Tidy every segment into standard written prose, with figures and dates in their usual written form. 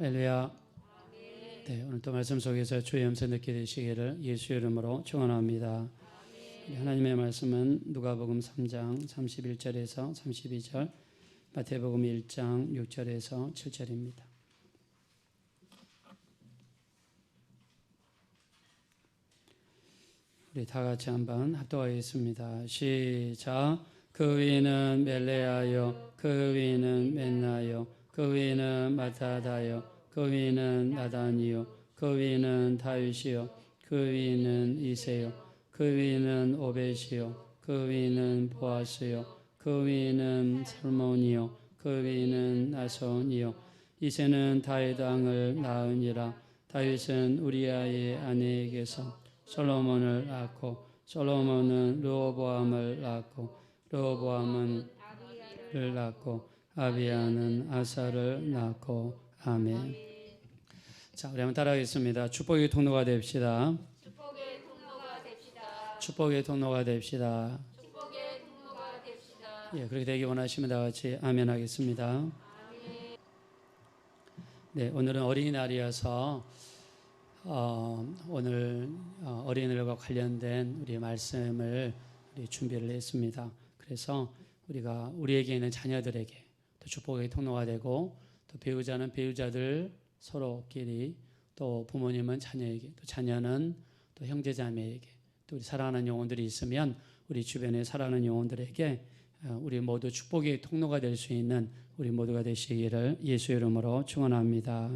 할렐루야. 네, 오늘 또 말씀 속에서 주의 음성 듣게 되시기를 예수의 이름으로 축원합니다. 하나님의 말씀은 누가복음 3장 31절에서 32절, 마태복음 1장 6절에서 7절입니다. 우리 다 같이 한번 합독하겠습니다. 시작. 그 위는 멜레아요, 그 위는 맨나요, 그 위는 마타다요, 그 위는 나단이요, 그 위는 다윗이요, 그 위는 이세요, 그 위는 오벳이요, 그 위는 보아스요, 그 위는 살몬이요, 그 위는 나손이요. 이세는 다윗 왕을 낳으니라. 다윗은 우리아의 아내에게서 솔로몬을 낳고, 솔로몬은 르호보암을 낳고, 르호보암은 아비야를 낳고, 아비야는 아사를 낳고. 아멘. 자, 우리 한번 따라하겠습니다. 축복의 통로가 됩시다. 축복의 통로가 됩시다. 축복의 통로가 됩시다. 축복의 통로가 됩시다. 예, 그렇게 되기 원하시면 다 같이 아멘 하겠습니다. 아멘. 네, 오늘은 어린이날이어서 오늘 어린이날과 관련된 우리 말씀을 우리 준비를 했습니다. 그래서 우리가 우리에게 있는 자녀들에게 또 축복의 통로가 되고, 또 배우자는 배우자들 서로끼리, 또 부모님은 자녀에게, 또 자녀는 또 형제자매에게, 또 우리 사랑하는 영혼들이 있으면 우리 주변에 사랑하는 영혼들에게 우리 모두 축복의 통로가 될 수 있는 우리 모두가 되시기를 예수의 이름으로 축원합니다.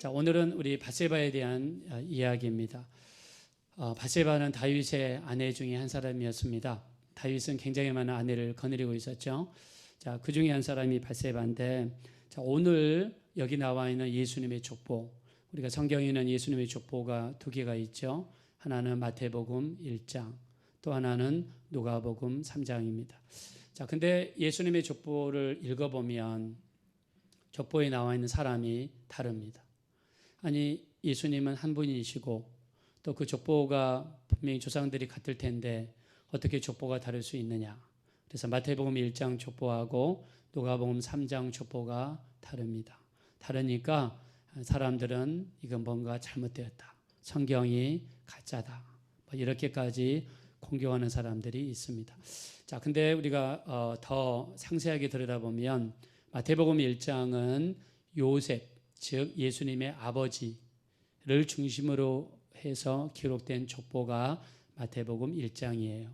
자, 오늘은 우리 밧세바에 대한 이야기입니다. 밧세바는 다윗의 아내 중에 한 사람이었습니다. 다윗은 굉장히 많은 아내를 거느리고 있었죠. 자, 그 중에 한 사람이 밧세바인데, 자, 오늘 여기 나와 있는 예수님의 족보, 우리가 성경에는 예수님의 족보가 두 개가 있죠. 하나는 마태복음 1장, 또 하나는 누가복음 3장입니다. 자, 근데 예수님의 족보를 읽어보면 족보에 나와 있는 사람이 다릅니다. 아니, 예수님은 한 분이시고 또 그 족보가 분명히 조상들이 같을 텐데 어떻게 족보가 다를 수 있느냐. 그래서 마태복음 1장 족보하고 누가복음 3장 족보가 다릅니다. 다르니까 사람들은 이건 뭔가 잘못되었다, 성경이 가짜다, 뭐 이렇게까지 공격하는 사람들이 있습니다. 자, 근데 우리가 더 상세하게 들여다보면 마태복음 1장은 요셉, 즉 예수님의 아버지를 중심으로 해서 기록된 족보가 마태복음 1장이에요.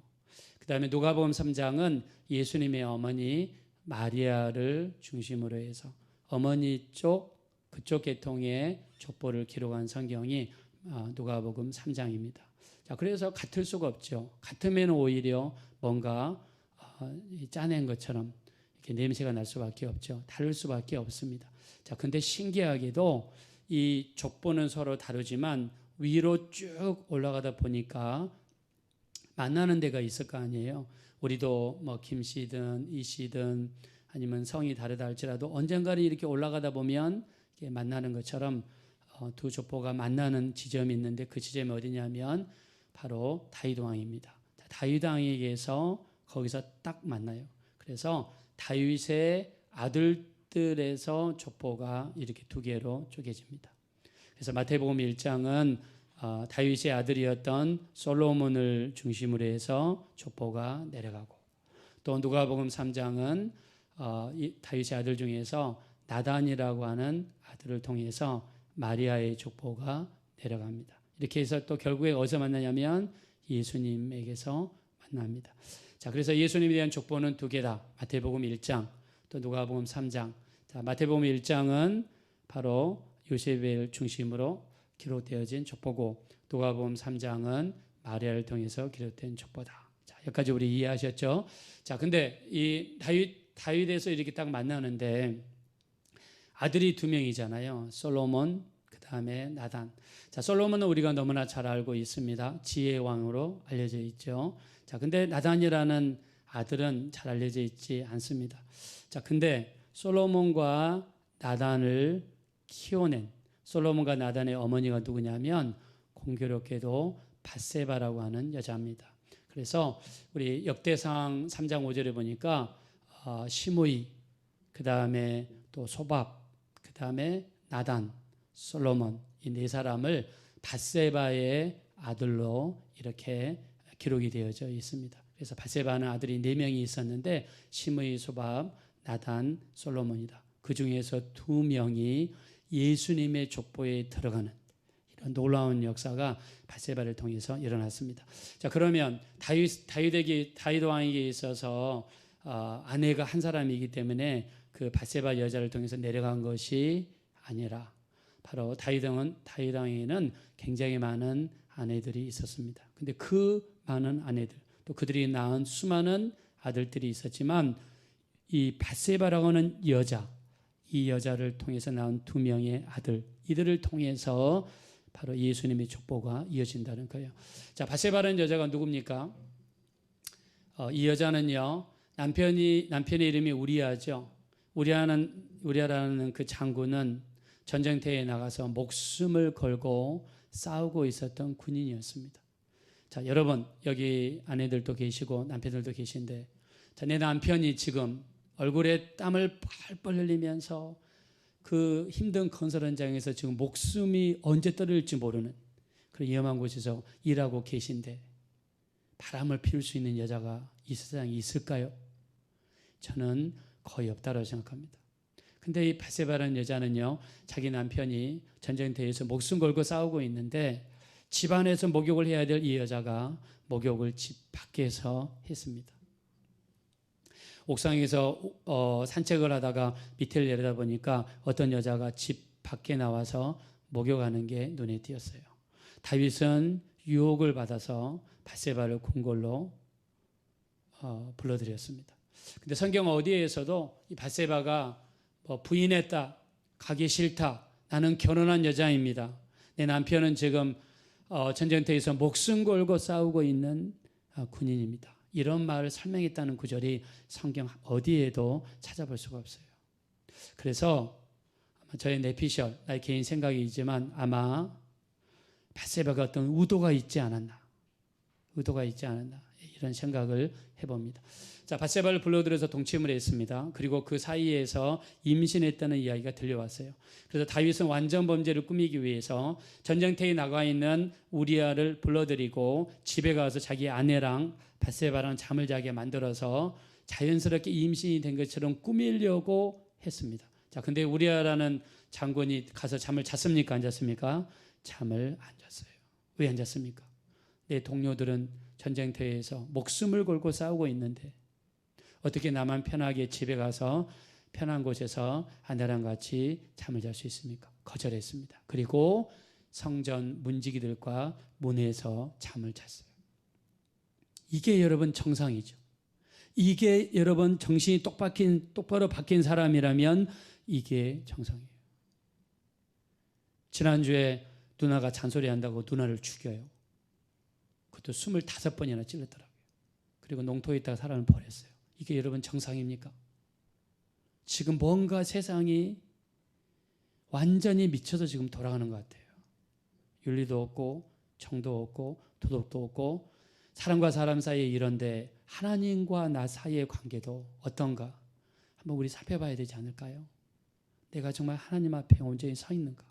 그 다음에 누가복음 3장은 예수님의 어머니 마리아를 중심으로 해서 어머니 쪽, 그쪽 계통의 족보를 기록한 성경이 누가복음 3장입니다. 자, 그래서 같을 수가 없죠. 같으면 오히려 뭔가 짜낸 것처럼 이렇게 냄새가 날 수밖에 없죠. 다를 수밖에 없습니다. 자, 근데 신기하게도 이 족보는 서로 다르지만 위로 쭉 올라가다 보니까 만나는 데가 있을 거 아니에요. 우리도 뭐 김 씨든 이 씨든 아니면 성이 다르다 할지라도 언젠가는 이렇게 올라가다 보면 이렇게 만나는 것처럼 두 족보가 만나는 지점이 있는데, 그 지점이 어디냐면 바로 다윗 왕입니다. 다윗 왕에게서 거기서 딱 만나요. 그래서 다윗의 아들들에서 족보가 이렇게 두 개로 쪼개집니다. 그래서 마태복음 1장은 다윗의 아들이었던 솔로몬을 중심으로 해서 족보가 내려가고, 또 누가복음 3장은 다윗의 아들 중에서 나단이라고 하는 아들을 통해서 마리아의 족보가 내려갑니다. 이렇게 해서 또 결국에 어디서 만나냐면 예수님에게서 만납니다. 자, 그래서 예수님에 대한 족보는 두 개다. 마태복음 1장, 또 누가복음 3장. 자, 마태복음 1장은 바로 요셉을 중심으로 기록되어진 족보고, 누가복음 3장은 마리아를 통해서 기록된 족보다. 자, 여기까지 우리 이해하셨죠? 자, 근데 이 다윗에서 이렇게 딱 만나는데 아들이 두 명이잖아요. 솔로몬, 그 다음에 나단. 자, 솔로몬은 우리가 너무나 잘 알고 있습니다. 지혜의 왕으로 알려져 있죠. 자, 근데 나단이라는 아들은 잘 알려져 있지 않습니다. 자, 근데 솔로몬과 나단을 키워낸, 솔로몬과 나단의 어머니가 누구냐면 공교롭게도 밧세바라고 하는 여자입니다. 그래서 우리 역대상 3장 5절에 보니까 시므이, 그 다음에 또 소밥, 그 다음에 나단, 솔로몬 이 네 사람을 밧세바의 아들로 이렇게 기록이 되어져 있습니다. 그래서 밧세바는 아들이 4명이 있었는데 시므이, 소밥, 나단, 솔로몬이다. 그 중에서 2명이 예수님의 족보에 들어가는 이런 놀라운 역사가 밧세바를 통해서 일어났습니다. 자, 그러면 다윗 왕에게 있어서 아내가 한 사람이기 때문에 그 밧세바 여자를 통해서 내려간 것이 아니라 바로 다윗 왕에게는 굉장히 많은 아내들이 있었습니다. 근데 그 많은 아내들 또 그들이 낳은 수많은 아들들이 있었지만 이 밧세바라고 하는 여자, 이 여자를 통해서 낳은 2명의 아들, 이들을 통해서 바로 예수님의 족보가 이어진다는 거예요. 자, 밧세바라는 여자가 누굽니까? 이 여자는요, 남편의 이름이 우리아죠. 우리아라는 그 장군은 전쟁터에 나가서 목숨을 걸고 싸우고 있었던 군인이었습니다. 자, 여러분, 여기 아내들도 계시고 남편들도 계신데, 자, 내 남편이 지금 얼굴에 땀을 뻘뻘 흘리면서 그 힘든 건설 현장에서 지금 목숨이 언제 떨어질지 모르는 그런 위험한 곳에서 일하고 계신데 바람을 피울 수 있는 여자가 이 세상에 있을까요? 저는 거의 없다고 생각합니다. 근데 이 밧세바라는 여자는요, 자기 남편이 전쟁터에서 목숨 걸고 싸우고 있는데 집안에서 목욕을 해야 될 이 여자가 목욕을 집 밖에서 했습니다. 옥상에서 산책을 하다가 밑을 내려다보니까 어떤 여자가 집 밖에 나와서 목욕하는 게 눈에 띄었어요. 다윗은 유혹을 받아서 밧세바를 궁궐로 불러들였습니다. 근데 성경 어디에서도 이 밧세바가 부인했다, 가기 싫다, 나는 결혼한 여자입니다, 내 남편은 지금 전쟁터에서 목숨 걸고 싸우고 있는 군인입니다, 이런 말을 설명했다는 구절이 성경 어디에도 찾아볼 수가 없어요. 그래서 저의 내피셜, 나의 개인 생각이지만 아마 밧세바가 어떤 의도가 있지 않았나 이런 생각을 해봅니다. 자, 밧세바를 불러들여서 동침을 했습니다. 그리고 그 사이에서 임신했다는 이야기가 들려왔어요. 그래서 다윗은 완전 범죄를 꾸미기 위해서 전쟁터에 나가 있는 우리아를 불러들이고 집에 가서 자기 아내랑 밧세바랑 잠을 자게 만들어서 자연스럽게 임신이 된 것처럼 꾸미려고 했습니다. 자, 근데 우리아라는 장군이 가서 잠을 잤습니까? 안 잤습니까? 잠을 안 잤어요. 왜 안 잤습니까? 내 동료들은 전쟁터에서 목숨을 걸고 싸우고 있는데 어떻게 나만 편하게 집에 가서 편한 곳에서 아내랑 같이 잠을 잘 수 있습니까? 거절했습니다. 그리고 성전 문지기들과 문에서 잠을 잤어요. 이게 여러분 정상이죠. 이게 여러분 정신이 똑바로 박힌 사람이라면 이게 정상이에요. 지난주에 누나가 잔소리한다고 누나를 죽여요. 그것도 25번이나 찔렀더라고요. 그리고 농토에 있다가 사람을 버렸어요. 이게 여러분 정상입니까? 지금 뭔가 세상이 완전히 미쳐서 지금 돌아가는 것 같아요. 윤리도 없고 정도 없고 도덕도 없고 사람과 사람 사이에 이런데 하나님과 나 사이의 관계도 어떤가 한번 우리 살펴봐야 되지 않을까요? 내가 정말 하나님 앞에 온전히 서 있는가?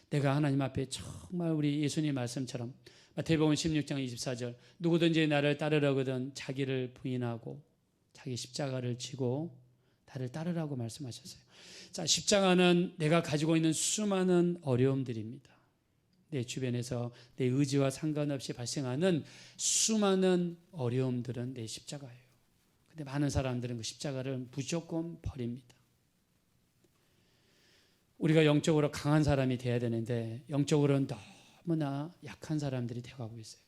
내가 하나님 앞에 정말 우리 예수님 말씀처럼 마태복음 16장 24절 누구든지 나를 따르려거든 자기를 부인하고 자기 십자가를 지고 나를 따르라고 말씀하셨어요. 자, 십자가는 내가 가지고 있는 수많은 어려움들입니다. 내 주변에서 내 의지와 상관없이 발생하는 수많은 어려움들은 내 십자가예요. 근데 많은 사람들은 그 십자가를 무조건 버립니다. 우리가 영적으로 강한 사람이 돼야 되는데 영적으로는 너무나 약한 사람들이 되어가고 있어요.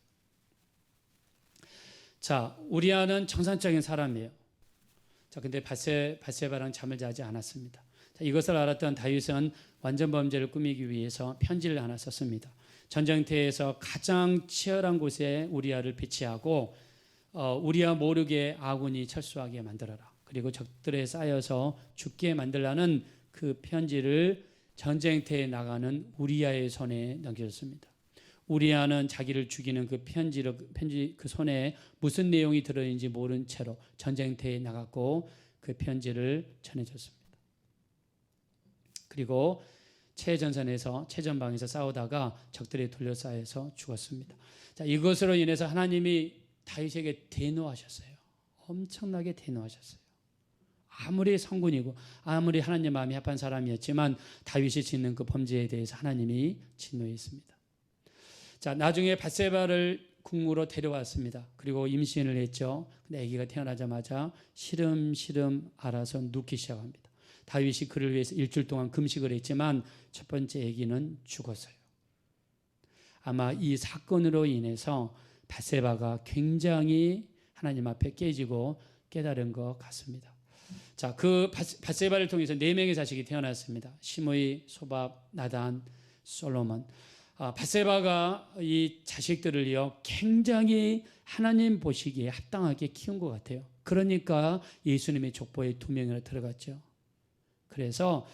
자, 우리아는 정상적인 사람이에요. 자, 근데 밧세바랑 잠을 자지 않았습니다. 자, 이것을 알았던 다윗은 완전 범죄를 꾸미기 위해서 편지를 하나 썼습니다. 전쟁터에서 가장 치열한 곳에 우리아를 배치하고 우리아 모르게 아군이 철수하게 만들어라. 그리고 적들에 쌓여서 죽게 만들라는 그 편지를 전쟁터에 나가는 우리아의 손에 넘겨줬습니다. 우리아는 자기를 죽이는 그 편지 그 손에 무슨 내용이 들어있는지 모른 채로 전쟁터에 나갔고 그 편지를 전해줬습니다. 그리고 최전선에서 최전방에서 싸우다가 적들이 둘러싸여서 죽었습니다. 자, 이것으로 인해서 하나님이 다윗에게 대노하셨어요. 엄청나게 대노하셨어요. 아무리 성군이고 아무리 하나님 마음이 합한 사람이었지만 다윗이 짓는 그 범죄에 대해서 하나님이 진노했습니다. 자, 나중에 밧세바를 궁으로 데려왔습니다. 그리고 임신을 했죠. 근데 아기가 태어나자마자 시름시름 앓아서 눕기 시작합니다. 다윗이 그를 위해서 일주일 동안 금식을 했지만 첫 번째 아기는 죽었어요. 아마 이 사건으로 인해서 밧세바가 굉장히 하나님 앞에 깨지고 깨달은 것 같습니다. 자, 그 밧세바를 통해서 4명의 자식이 태어났습니다. 시므이, 소밥, 나단, 솔로몬. 밧세바가 이 자식들을요 굉장히 하나님 보시기에 합당하게 키운 것 같아요. 그러니까 예수님의 족보에 2명이나 들어갔죠. 그래서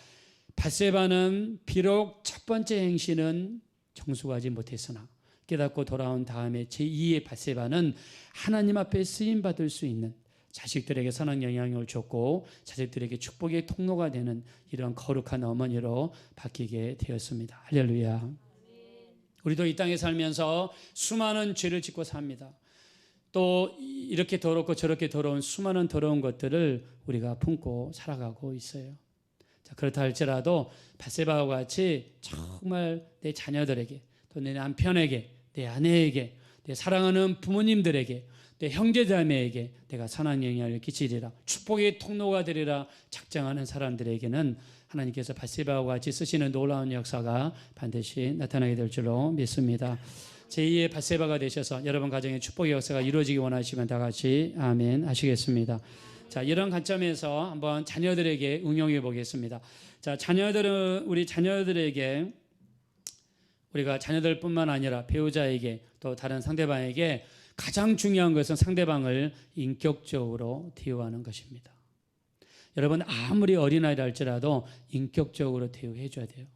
밧세바는 비록 첫 번째 행실은 정숙하지 못했으나 깨닫고 돌아온 다음에 제2의 밧세바는 하나님 앞에 쓰임받을 수 있는, 자식들에게 선한 영향을 줬고 자식들에게 축복의 통로가 되는 이런 거룩한 어머니로 바뀌게 되었습니다. 할렐루야. 우리도 이 땅에 살면서 수많은 죄를 짓고 삽니다. 또 이렇게 더럽고 저렇게 더러운 수많은 더러운 것들을 우리가 품고 살아가고 있어요. 자, 그렇다 할지라도 밧세바와 같이 정말 내 자녀들에게, 또 내 남편에게, 내 아내에게, 내 사랑하는 부모님들에게, 내 형제자매에게 내가 선한 영향을 끼치리라, 축복의 통로가 되리라 작정하는 사람들에게는 하나님께서 밧세바와 같이 쓰시는 놀라운 역사가 반드시 나타나게 될 줄로 믿습니다. 제2의 밧세바가 되셔서 여러분 가정의 축복의 역사가 이루어지기 원하시면 다 같이 아멘 하시겠습니다. 자, 이런 관점에서 한번 자녀들에게 응용해 보겠습니다. 자, 우리 자녀들에게, 우리가 자녀들뿐만 아니라 배우자에게 또 다른 상대방에게 가장 중요한 것은 상대방을 인격적으로 대우하는 것입니다. 여러분, 아무리 어린아이라 할지라도 인격적으로 대우해 줘야 돼요.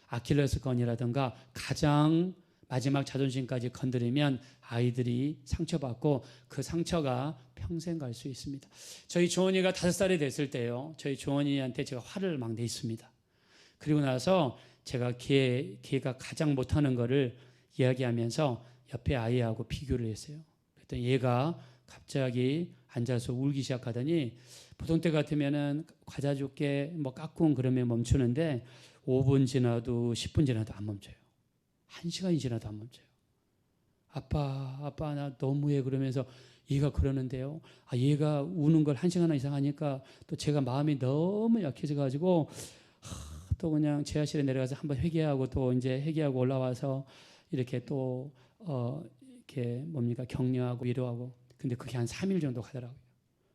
아킬레스건이라든가 가장 마지막 자존심까지 건드리면 아이들이 상처받고 그 상처가 평생 갈 수 있습니다. 저희 조원이가 5살이 됐을 때요, 저희 조원이한테 제가 화를 막 냈습니다. 그리고 나서 제가 걔가 가장 못하는 거를 이야기하면서 옆에 아이하고 비교를 했어요. 그랬더니 얘가 갑자기 앉아서 울기 시작하더니 보통 때 같으면은 과자 줄게 뭐 까꿍 그러면 멈추는데 5분 지나도 10분 지나도 안 멈춰요. 1시간이 지나도 안 멈춰요. 아빠 나 너무해 그러면서 얘가 그러는데요. 얘가 우는 걸 1시간 이상 하니까 또 제가 마음이 너무 약해져 가지고 또 그냥 지하실에 내려가서 한번 회개하고 또 이제 회개하고 올라와서 이렇게 또 이렇게 뭡니까 격려하고 위로하고, 근데 그게 한 3일 정도 가더라고요.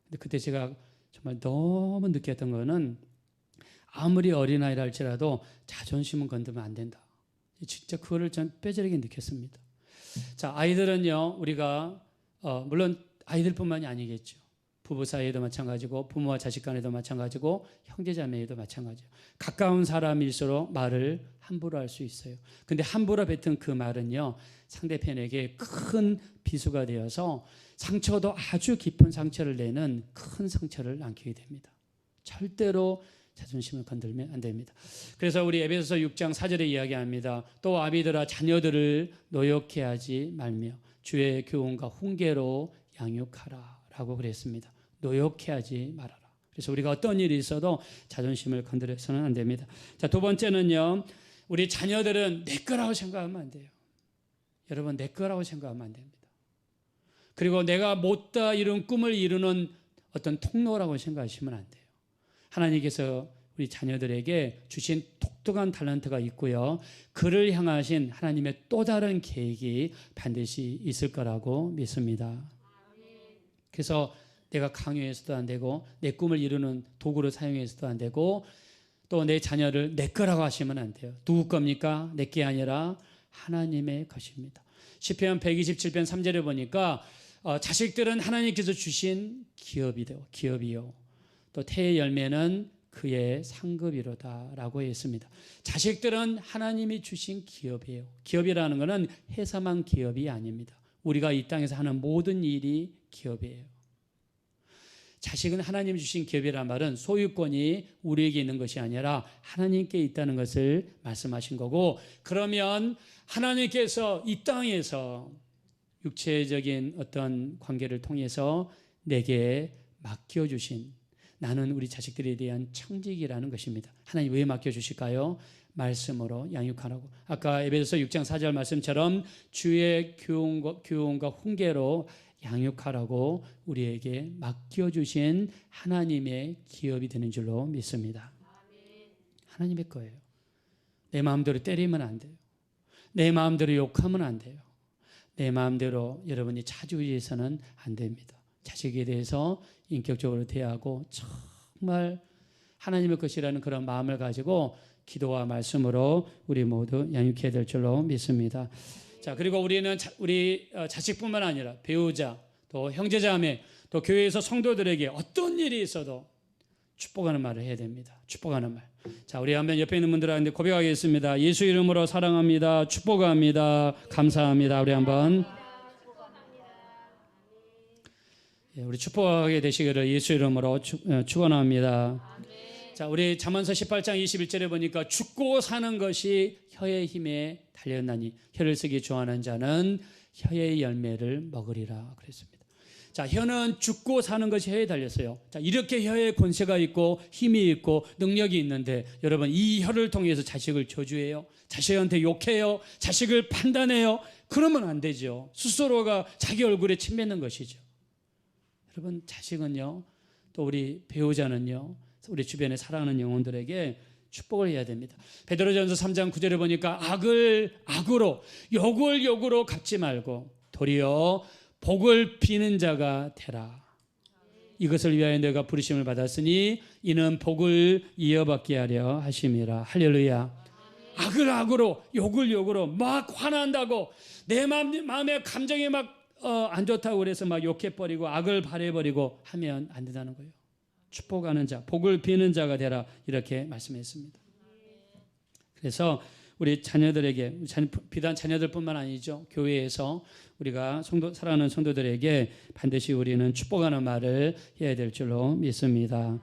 근데 그때 제가 정말 너무 느꼈던 거는 아무리 어린아이라 할지라도 자존심은 건드면 안 된다. 진짜 그거를 전 뼈저리게 느꼈습니다. 자, 아이들은요, 우리가 물론 아이들뿐만이 아니겠죠. 부부 사이에도 마찬가지고 부모와 자식 간에도 마찬가지고 형제자매에도 마찬가지예요. 가까운 사람일수록 말을 함부로 할 수 있어요. 근데 함부로 뱉은 그 말은요, 상대편에게 큰 비수가 되어서 상처도 아주 깊은 상처를 내는 큰 상처를 남기게 됩니다. 절대로 자존심을 건들면 안 됩니다. 그래서 우리 에베소서 6장 4절에 이야기합니다. 또 아비들아 자녀들을 노엽게 하지 말며 주의 교훈과 훈계로 양육하라 라고 그랬습니다. 노엽게 하지 말아라. 그래서 우리가 어떤 일이 있어도 자존심을 건드려서는 안 됩니다. 자, 두 번째는요, 우리 자녀들은 내 거라고 생각하면 안 돼요. 여러분, 내 거라고 생각하면 안 됩니다. 그리고 내가 못다 이룬 꿈을 이루는 어떤 통로라고 생각하시면 안 돼요. 하나님께서 우리 자녀들에게 주신 독특한 탤런트가 있고요, 그를 향하신 하나님의 또 다른 계획이 반드시 있을 거라고 믿습니다. 그래서 내가 강요해서도 안 되고 내 꿈을 이루는 도구로 사용해서도 안 되고 또 내 자녀를 내 거라고 하시면 안 돼요. 누구 겁니까? 내 게 아니라 하나님의 것입니다. 시편 127편 3절에 보니까 자식들은 하나님께서 주신 기업이요 또 태의 열매는 그의 상급이로다 라고 했습니다. 자식들은 하나님이 주신 기업이에요. 기업이라는 것은 해서만 기업이 아닙니다. 우리가 이 땅에서 하는 모든 일이 기업이에요. 자식은 하나님 주신 기업이란 말은 소유권이 우리에게 있는 것이 아니라 하나님께 있다는 것을 말씀하신 거고, 그러면 하나님께서 이 땅에서 육체적인 어떤 관계를 통해서 내게 맡겨주신, 나는 우리 자식들에 대한 청직이라는 것입니다. 하나님 왜 맡겨주실까요? 말씀으로 양육하라고. 아까 에베소서 6장 4절 말씀처럼 주의 교훈과 훈계로 양육하라고 우리에게 맡겨주신 하나님의 기업이 되는 줄로 믿습니다. 하나님의 거예요. 내 마음대로 때리면 안 돼요. 내 마음대로 욕하면 안 돼요. 내 마음대로 여러분이 차주의해서는 안 됩니다. 자식에 대해서 인격적으로 대하고 정말 하나님의 것이라는 그런 마음을 가지고 기도와 말씀으로 우리 모두 양육해야 될 줄로 믿습니다. 자, 그리고 우리는 우리 자식뿐만 아니라 배우자, 또 형제자매, 또 교회에서 성도들에게 어떤 일이 있어도 축복하는 말을 해야 됩니다. 축복하는 말. 자, 우리 한번 옆에 있는 분들한테 고백하겠습니다. 예수 이름으로 사랑합니다. 축복합니다. 감사합니다. 우리 한번 우리 축복하게 되시기를 예수 이름으로 축원합니다. 자, 우리 잠언서 18장 21절에 보니까 죽고 사는 것이 혀의 힘에 달렸나니 혀를 쓰기 좋아하는 자는 혀의 열매를 먹으리라 그랬습니다. 자, 혀는 죽고 사는 것이 혀에 달렸어요. 자, 이렇게 혀에 권세가 있고 힘이 있고 능력이 있는데 여러분, 이 혀를 통해서 자식을 저주해요. 자식한테 욕해요. 자식을 판단해요. 그러면 안 되죠. 스스로가 자기 얼굴에 침 뱉는 것이죠. 여러분, 자식은요, 또 우리 배우자는요, 우리 주변에 사랑하는 영혼들에게 축복을 해야 됩니다. 베드로전서 3장 9절에 보니까 악을 악으로, 욕을 욕으로 갚지 말고 도리어 복을 비는 자가 되라. 이것을 위하여 내가 부르심을 받았으니 이는 복을 이어받게 하려 하심이라. 할렐루야. 악을 악으로, 욕을 욕으로 막 화난다고 내 마음의 감정이 막 안 좋다고 그래서 막 욕해버리고 악을 바래버리고 하면 안 된다는 거예요. 축복하는 자, 복을 비는 자가 되라, 이렇게 말씀했습니다. 그래서 우리 자녀들에게, 비단 자녀들뿐만 아니죠, 교회에서 우리가 사랑하는 성도들에게 반드시 우리는 축복하는 말을 해야 될 줄로 믿습니다.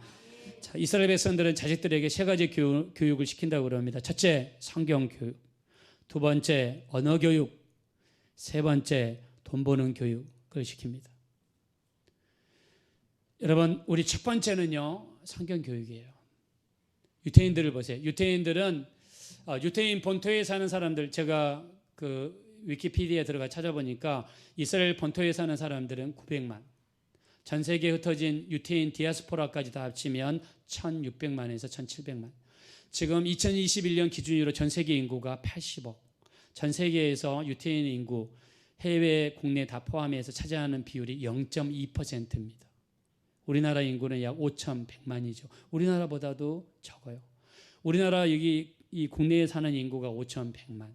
자, 이스라엘 백성들은 자식들에게 세 가지 교육을 시킨다고 그럽니다. 첫째, 성경 교육. 두 번째, 언어 교육. 세 번째, 돈 버는 교육을 시킵니다. 여러분, 우리 첫 번째는요, 성경 교육이에요. 유태인들을 보세요. 유태인들은 유태인 본토에 사는 사람들, 제가 그 위키피디아에 들어가 찾아보니까 이스라엘 본토에 사는 사람들은 900만, 전 세계에 흩어진 유태인 디아스포라까지 다 합치면 1600만에서 1700만. 지금 2021년 기준으로 전 세계 인구가 80억. 전 세계에서 유태인 인구, 해외, 국내 다 포함해서 차지하는 비율이 0.2%입니다. 우리나라 인구는 약 5,100만이죠. 우리나라보다도 적어요. 우리나라 여기 이 국내에 사는 인구가 5,100만.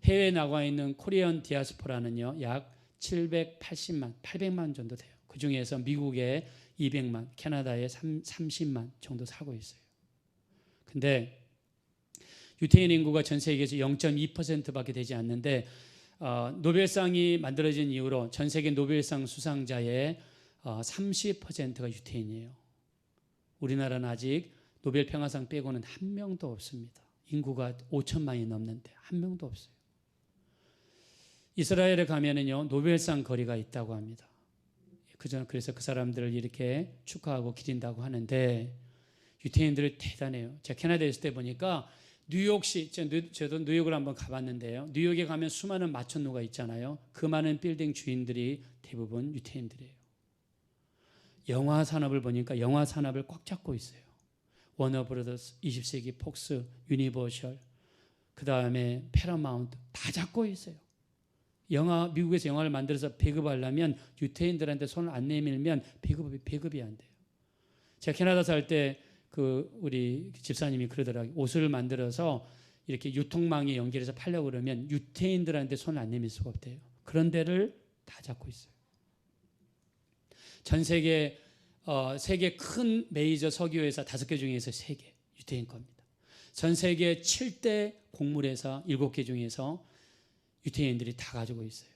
해외에 나가 있는 코리안 디아스포라는요, 약 780만, 800만 정도 돼요. 그 중에서 미국에 200만, 캐나다에 30만 정도 살고 있어요. 근데 유태인 인구가 전 세계에서 0.2%밖에 되지 않는데, 노벨상이 만들어진 이후로 전 세계 노벨상 수상자의 30%가 유태인이에요. 우리나라는 아직 노벨 평화상 빼고는 한 명도 없습니다. 인구가 5천만이 넘는데 한 명도 없어요. 이스라엘에 가면은요, 노벨상 거리가 있다고 합니다. 그래서 그 사람들을 이렇게 축하하고 기린다고 하는데, 유태인들이 대단해요. 제가 캐나다에 있을 때 보니까 뉴욕시, 저도 뉴욕을 한번 가봤는데요, 뉴욕에 가면 수많은 마천루가 있잖아요. 그 많은 빌딩 주인들이 대부분 유태인들이에요. 영화 산업을 보니까 영화 산업을 꽉 잡고 있어요. 워너브라더스, 20세기 폭스, 유니버셜, 그 다음에 패러마운트 다 잡고 있어요. 미국에서 영화를 만들어서 배급하려면 유태인들한테 손을 안 내밀면 배급이 안 돼요. 제가 캐나다 살 때 우리 집사님이 그러더라고요. 옷을 만들어서 이렇게 유통망에 연결해서 팔려고 그러면 유태인들한테 손을 안 내밀 수가 없대요. 그런 데를 다 잡고 있어요. 전 세계 큰 메이저 석유회사 5개 중에서 3개 유태인 겁니다. 전 세계 7대 곡물회사 7개 중에서 유태인들이 다 가지고 있어요.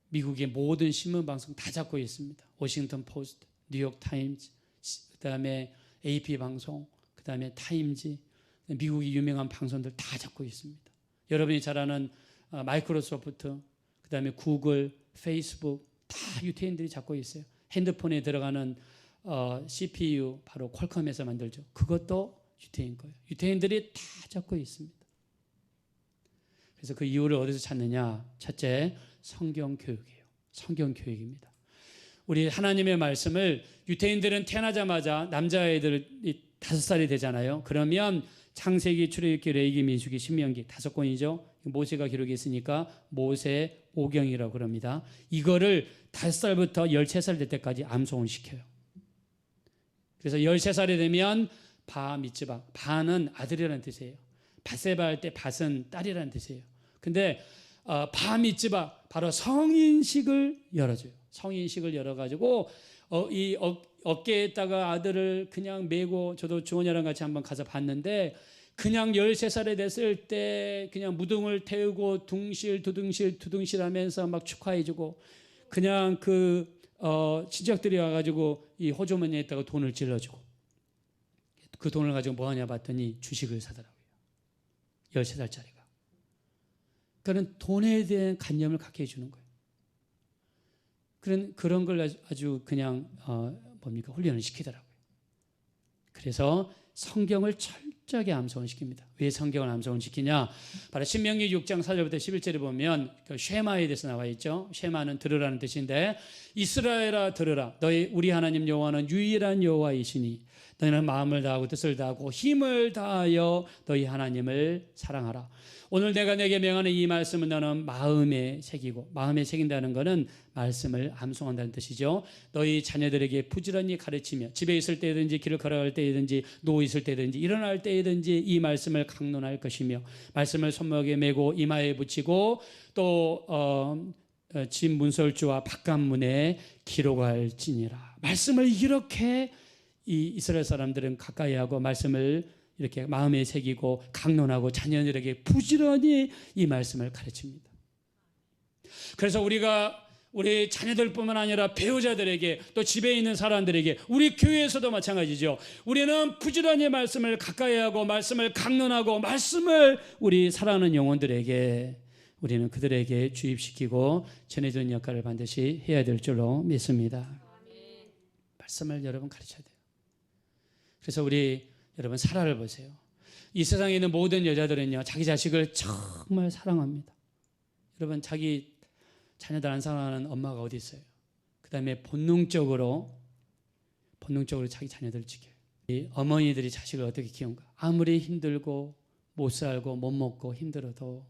미국의 모든 신문방송 다 잡고 있습니다. 워싱턴 포스트, 뉴욕 타임즈, 그다음에 AP 방송, 그다음에 타임지, 미국의 유명한 방송들 다 잡고 있습니다. 여러분이 잘 아는 마이크로소프트, 그다음에 구글, 페이스북 다 유태인들이 잡고 있어요. 핸드폰에 들어가는 CPU 바로 퀄컴에서 만들죠. 그것도 유태인 거예요. 유태인들이 다 잡고 있습니다. 그래서 그 이유를 어디서 찾느냐? 첫째, 성경 교육이에요. 성경 교육입니다. 우리 하나님의 말씀을 유태인들은 태어나자마자 남자애들이 5살이 되잖아요. 그러면 창세기, 출애굽기, 레위기, 민수기, 신명기 5권이죠. 모세가 기록했으니까 모세 오경이라고 그럽니다. 이거를 5살부터 13살 될 때까지 암송을 시켜요. 그래서 13살이 되면 바 미츠바, 바는 아들이라는 뜻이에요. 바세바 할 때 밭은 딸이라는 뜻이에요. 근데 바 미츠바, 바로 성인식을 열어줘요. 성인식을 열어가지고 이 어깨에다가 아들을 그냥 메고, 저도 주원이랑 같이 한번 가서 봤는데 그냥 13살이 됐을 때 그냥 무등을 태우고 둥실 두둥실 하면서 막 축하해주고, 그냥 친척들이 와가지고 이 호주머니에다가 돈을 찔러주고, 그 돈을 가지고 뭐 하냐 봤더니 주식을 사더라고요. 13살짜리가. 그런 돈에 대한 관념을 갖게 해주는 거예요. 그런 걸 아주 그냥 훈련을 시키더라고요. 그래서 성경을 철저하게 암송을 시킵니다. 왜 성경을 암송을 시키냐? 바로 신명기 6장 4절부터 11절에 보면 그 쉐마에 대해서 나와 있죠. 쉐마는 들으라는 뜻인데, 이스라엘아 들으라. 우리 하나님 여호와는 유일한 여호와이시니 너희는 마음을 다하고 뜻을 다하고 힘을 다하여 너희 하나님을 사랑하라. 오늘 내가 내게 명하는 이 말씀은 너는 마음에 새기고, 마음에 새긴다는 것은 말씀을 암송한다는 뜻이죠. 너희 자녀들에게 부지런히 가르치며 집에 있을 때든지 길을 걸어갈 때든지 누워 있을 때든지 일어날 때든지 이 말씀을 강론할 것이며, 말씀을 손목에 메고 이마에 붙이고 또 집 문설주와 바깥문에 기록할지니라. 말씀을 이렇게 이 이스라엘 사람들은 가까이 하고 말씀을 이렇게 마음에 새기고 강론하고 자녀들에게 부지런히 이 말씀을 가르칩니다. 그래서 우리 자녀들뿐만 아니라 배우자들에게, 또 집에 있는 사람들에게, 우리 교회에서도 마찬가지죠. 우리는 부지런히 말씀을 가까이 하고 말씀을 강론하고 말씀을 우리 사랑하는 영혼들에게, 우리는 그들에게 주입시키고 전해주는 역할을 반드시 해야 될 줄로 믿습니다. 말씀을 여러분 가르쳐야 돼요. 그래서 여러분 사라를 보세요. 이 세상에 있는 모든 여자들은요, 자기 자식을 정말 사랑합니다. 여러분, 자기 자녀들 안 사랑하는 엄마가 어디 있어요? 그 다음에 본능적으로 자기 자녀들을 지켜요. 이 어머니들이 자식을 어떻게 키운가? 아무리 힘들고 못 살고 못 먹고 힘들어도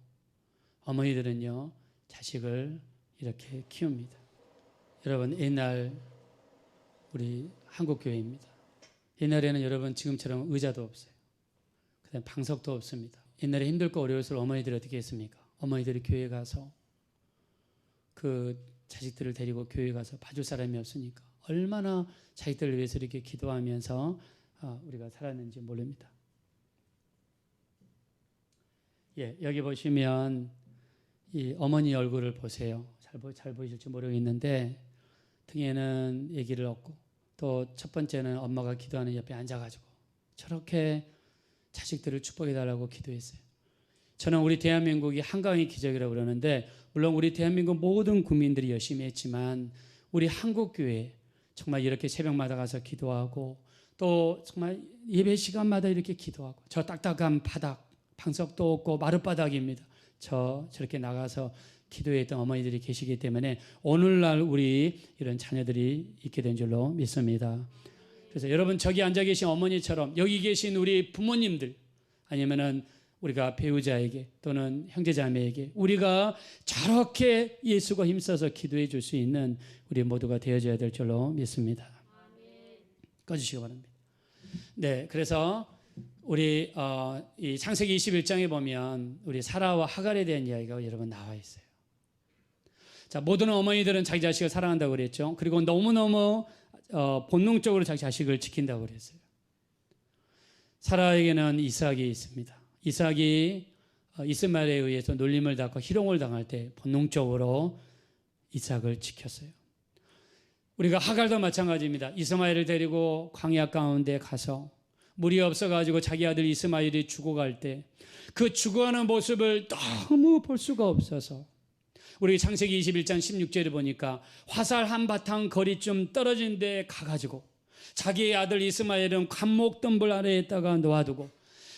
어머니들은요, 자식을 이렇게 키웁니다. 여러분, 옛날 우리 한국교회입니다. 옛날에는 여러분 지금처럼 의자도 없어요. 그다음 방석도 없습니다. 옛날에 힘들고 어려울수록 어머니들이 어떻게 했습니까? 어머니들이 교회 가서 그 자식들을 데리고 교회 가서 봐줄 사람이 없으니까 얼마나 자식들을 위해서 이렇게 기도하면서 우리가 살았는지 모릅니다. 여기 보시면 이 어머니 얼굴을 보세요. 잘 보이실지 모르겠는데 등에는 아기를 얻고, 또 첫 번째는 엄마가 기도하는 옆에 앉아가지고 저렇게 자식들을 축복해달라고 기도했어요. 저는 우리 대한민국이 한강의 기적이라고 그러는데, 물론 우리 대한민국 모든 국민들이 열심히 했지만 우리 한국교회 정말 이렇게 새벽마다 가서 기도하고, 또 정말 예배 시간마다 이렇게 기도하고, 저 딱딱한 바닥, 방석도 없고 마룻바닥입니다. 저렇게 나가서 기도했던 어머니들이 계시기 때문에 오늘날 우리 이런 자녀들이 있게 된 줄로 믿습니다. 그래서 여러분, 저기 앉아 계신 어머니처럼 여기 계신 우리 부모님들, 아니면은 우리가 배우자에게 또는 형제자매에게 우리가 저렇게 예수가 힘써서 기도해 줄 수 있는 우리 모두가 되어져야 될 줄로 믿습니다. 꺼주시기 바랍니다. 네, 그래서 우리 이 창세기 21장에 보면 우리 사라와 하갈에 대한 이야기가 여러분 나와 있어요. 자, 모든 어머니들은 자기 자식을 사랑한다고 그랬죠. 그리고 너무너무 본능적으로 자기 자식을 지킨다고 그랬어요. 사라에게는 이삭이 있습니다. 이삭이 이스마엘에 의해서 놀림을 받고 희롱을 당할 때 본능적으로 이삭을 지켰어요. 우리가 하갈도 마찬가지입니다. 이스마엘을 데리고 광야 가운데 가서 물이 없어가지고 자기 아들 이스마엘이 죽어갈 때 그 죽어가는 모습을 너무 볼 수가 없어서 우리 창세기 21장 16절에 보니까 화살 한 바탕 거리쯤 떨어진 데 가가지고 자기의 아들 이스마엘은 관목덤불 아래에다가 놓아두고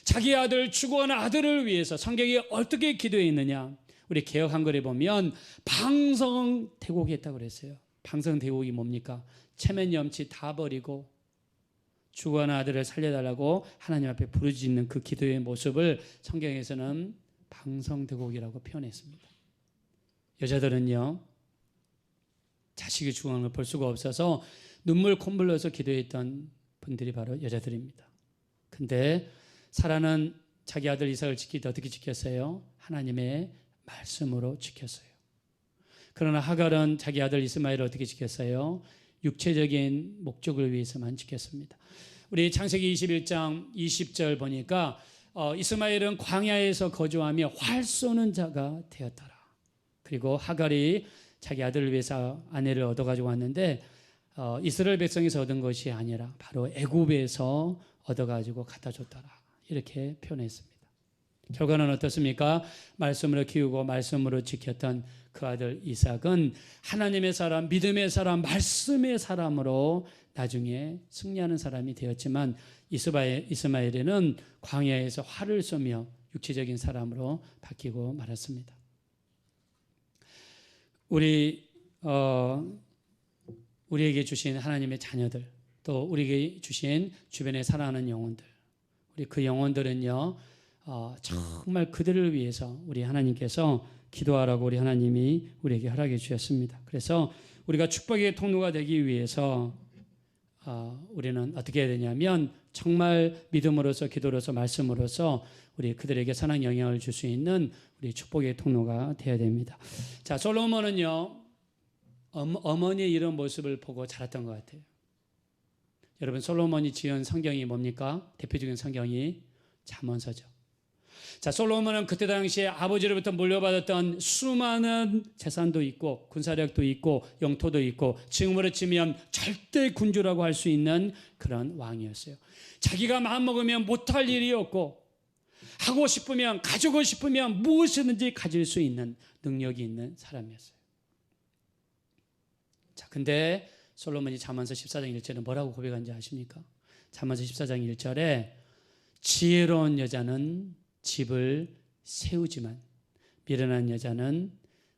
자기 아들 죽어가는 아들을 위해서 성경이 어떻게 기도했느냐, 우리 개역 한글에 보면 방성대곡이 했다고 그랬어요. 방성대곡이 뭡니까? 체면염치 다 버리고 죽어가는 아들을 살려달라고 하나님 앞에 부르짖는 그 기도의 모습을 성경에서는 방성대곡이라고 표현했습니다. 여자들은요, 자식이 죽어가는 걸 볼 수가 없어서 눈물 콧물 흘려서 기도했던 분들이 바로 여자들입니다. 근데 사라는 자기 아들 이삭을 지킬 때 어떻게 지켰어요? 하나님의 말씀으로 지켰어요. 그러나 하갈은 자기 아들 이스마엘을 어떻게 지켰어요? 육체적인 목적을 위해서만 지켰습니다. 우리 창세기 21장 20절 보니까 이스마엘은 광야에서 거주하며 활 쏘는 자가 되었더라. 그리고 하갈이 자기 아들을 위해서 아내를 얻어가지고 왔는데 이스라엘 백성에서 얻은 것이 아니라 바로 애굽에서 얻어가지고 갖다 줬더라. 이렇게 표현했습니다. 결과는 어떻습니까? 말씀으로 키우고 말씀으로 지켰던 그 아들 이삭은 하나님의 사람, 믿음의 사람, 말씀의 사람으로 나중에 승리하는 사람이 되었지만 이스마엘에는 광야에서 활을 쏘며 육체적인 사람으로 바뀌고 말았습니다. 우리에게 주신 하나님의 자녀들, 또 우리에게 주신 주변에 살아가는 영혼들, 우리 그 영혼들은요, 정말 그들을 위해서 우리 하나님께서 기도하라고 우리 하나님이 우리에게 허락해 주셨습니다. 그래서 우리가 축복의 통로가 되기 위해서 우리는 어떻게 해야 되냐면 정말 믿음으로서 기도로서 말씀으로서 우리 그들에게 선한 영향을 줄 수 있는 우리 축복의 통로가 되어야 됩니다. 자, 솔로몬은요, 어머니의 이런 모습을 보고 자랐던 것 같아요. 여러분, 솔로몬이 지은 성경이 뭡니까? 대표적인 성경이 잠언서죠. 자, 솔로몬은 그때 당시에 아버지로부터 물려받았던 수많은 재산도 있고 군사력도 있고 영토도 있고 지금으로 치면 절대 군주라고 할 수 있는 그런 왕이었어요. 자기가 마음먹으면 못할 일이 없고 하고 싶으면 가지고 싶으면 무엇이든지 가질 수 있는 능력이 있는 사람이었어요. 자, 근데 솔로몬이 잠언서 14장 1절에 뭐라고 고백한지 아십니까? 잠언서 14장 1절에 지혜로운 여자는 집을 세우지만 미련한 여자는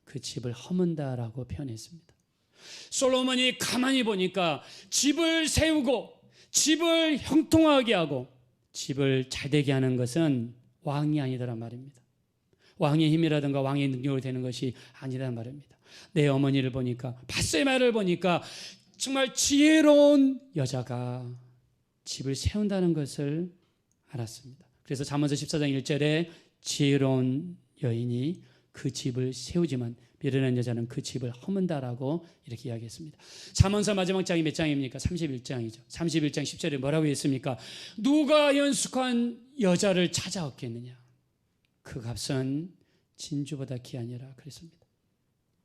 그 집을 허문다라고 표현했습니다. 솔로몬이 가만히 보니까 집을 세우고 집을 형통하게 하고 집을 잘되게 하는 것은 왕이 아니더란 말입니다. 왕의 힘이라든가 왕의 능력으로 되는 것이 아니란 말입니다. 내 어머니를 보니까, 밧세바를 보니까 정말 지혜로운 여자가 집을 세운다는 것을 알았습니다. 그래서 잠언서 14장 1절에 지혜로운 여인이 그 집을 세우지만 미련한 여자는 그 집을 허문다라고 이렇게 이야기했습니다. 잠언서 마지막 장이 몇 장입니까? 31장이죠. 31장 10절에 뭐라고 했습니까? 누가 연숙한 여자를 찾아 얻겠느냐? 그 값은 진주보다 귀하니라 그랬습니다.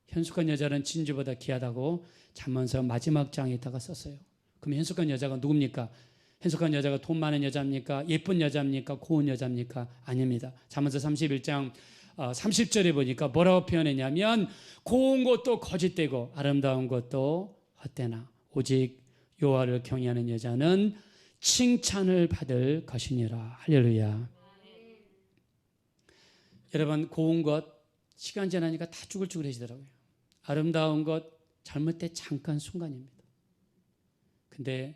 현숙한 여자는 진주보다 귀하다고 잠언서 마지막 장에다가 썼어요. 그럼 현숙한 여자가 누굽니까? 현숙한 여자가 돈 많은 여자입니까? 예쁜 여자입니까? 고운 여자입니까? 아닙니다. 잠언서 31장 30절에 보니까 뭐라고 표현했냐면 고운 것도 거짓되고 아름다운 것도 헛되나 오직 여호와를 경외하는 여자는 칭찬을 받을 것이니라. 할렐루야. 여러분, 고운 것 시간 지나니까 다 쭈글쭈글해지더라고요. 아름다운 것 젊을 때 잠깐 순간입니다. 근데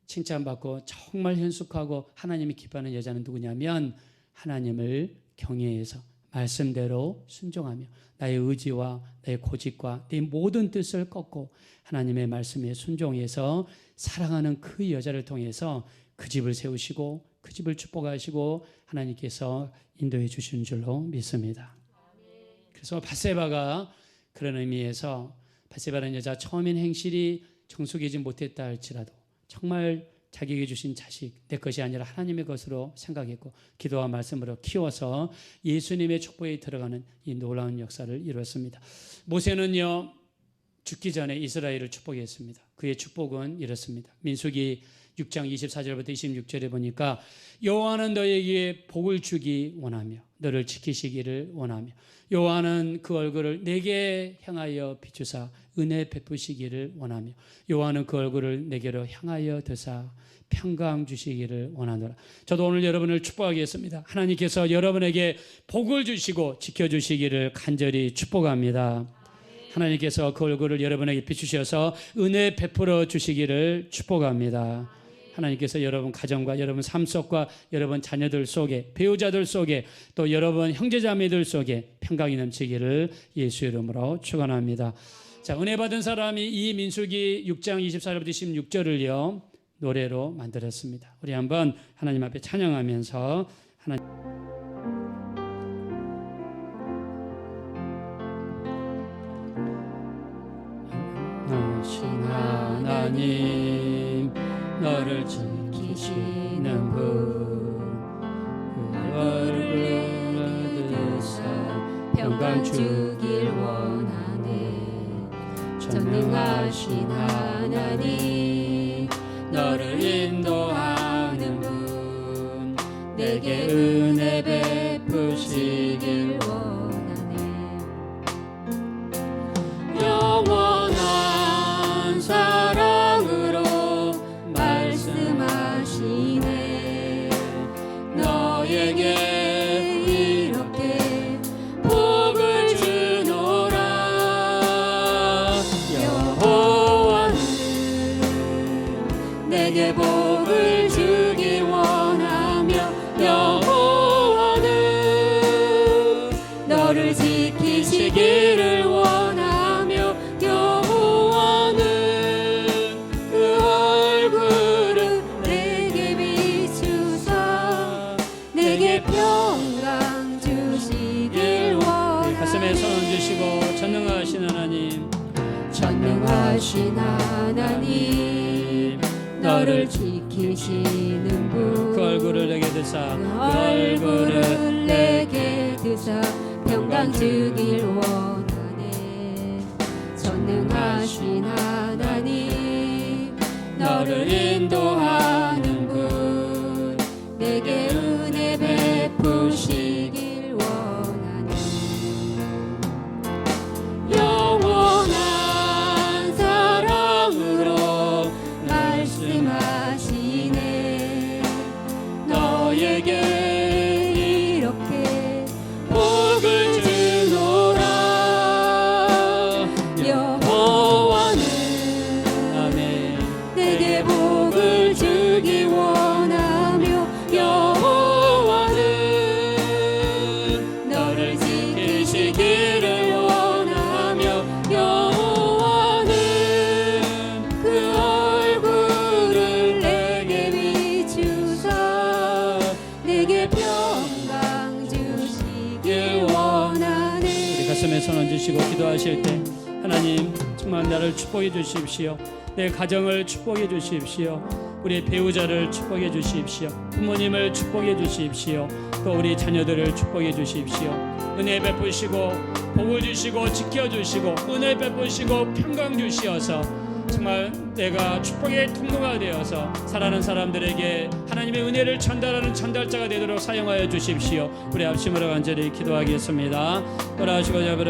칭찬받고 정말 현숙하고 하나님이 기뻐하는 여자는 누구냐면 하나님을 경외해서 말씀대로 순종하며 나의 의지와 나의 고집과 내 모든 뜻을 꺾고 하나님의 말씀에 순종해서 사랑하는 그 여자를 통해서 그 집을 세우시고 그 집을 축복하시고 하나님께서 인도해 주시는 줄로 믿습니다. 그래서 밧세바가 그런 의미에서 밧세바라는 여자 처음엔 행실이 정숙하지 못했다 할지라도 정말 자기에게 주신 자식 내 것이 아니라 하나님의 것으로 생각했고 기도와 말씀으로 키워서 예수님의 축복에 들어가는 이 놀라운 역사를 이루었습니다. 모세는요 죽기 전에 이스라엘을 축복했습니다. 그의 축복은 이렇습니다. 민수기 6장 24절부터 26절에 보니까 여호와는 너에게 복을 주기 원하며 너를 지키시기를 원하며 여호와는 그 얼굴을 내게 향하여 비추사 은혜 베푸시기를 원하며 여호와는 그 얼굴을 내게로 향하여 드사 평강 주시기를 원하노라. 저도 오늘 여러분을 축복하겠습니다. 하나님께서 여러분에게 복을 주시고 지켜주시기를 간절히 축복합니다. 하나님께서 그 얼굴을 여러분에게 비추셔서 은혜 베풀어 주시기를 축복합니다. 하나님께서 여러분 가정과 여러분 삶 속과 여러분 자녀들 속에 배우자들 속에 또 여러분 형제자매들 속에 평강이 넘치기를 예수 이름으로 축원합니다. 자, 은혜 받은 사람이 이 민수기 6장 24절부터 26절을요 노래로 만들었습니다. 우리 한번 하나님 앞에 찬양하면서 하나님 너신 하나님 너를 지키시는 분 그 얼굴을 드사 평강 주길 원하네. 전능하신 하나님 너를 인도하는 분 내게 은혜 베푸시길 원하네. 영원한 사랑으로 말씀하시네. 너에게 이렇게 복을 주노라. 여호와는 내게 복을 주기 원하며 여호와는 너를 지키시기를 원하며 여호와는 그 얼굴을 내게 비추사 내게 평강 주시길 원하네. 가슴에 손 얹으시고 전능하신 하나님 전능하신 하나님 너를 지키시는 분 그 얼굴을 내게 드사 그 얼굴을 내게 드사 평강 주길 원하네. 전능하신 하나님 너를 인도하는 분 내게 은혜 베푸시길 원하네. 영원한 사랑으로 말씀하시네. 너에게 이렇게 복을 주노라. 여호와는 아멘. 내게 복을 주기 원하며 여호와는 너를 지키시기를 원하며 여호와는 그 얼굴을 내게 비추사 내게 평강 주시길 원하네. 우리 가슴에 손 얹으시고 기도하실 때 하나님 정말 나를 축복해 주십시오. 내 가정을 축복해 주십시오. 우리 배우자를 축복해 주십시오. 부모님을 축복해 주십시오. 또 우리 자녀들을 축복해 주십시오. 은혜 베푸시고 복을 주시고 지켜주시고 은혜 베푸시고 평강 주시어서 정말 내가 축복의 통로가 되어서 살아가는 사람들에게 하나님의 은혜를 전달하는 전달자가 되도록 사용하여 주십시오. 우리 합심으로 간절히 기도하겠습니다. 돌아가시고 잡으라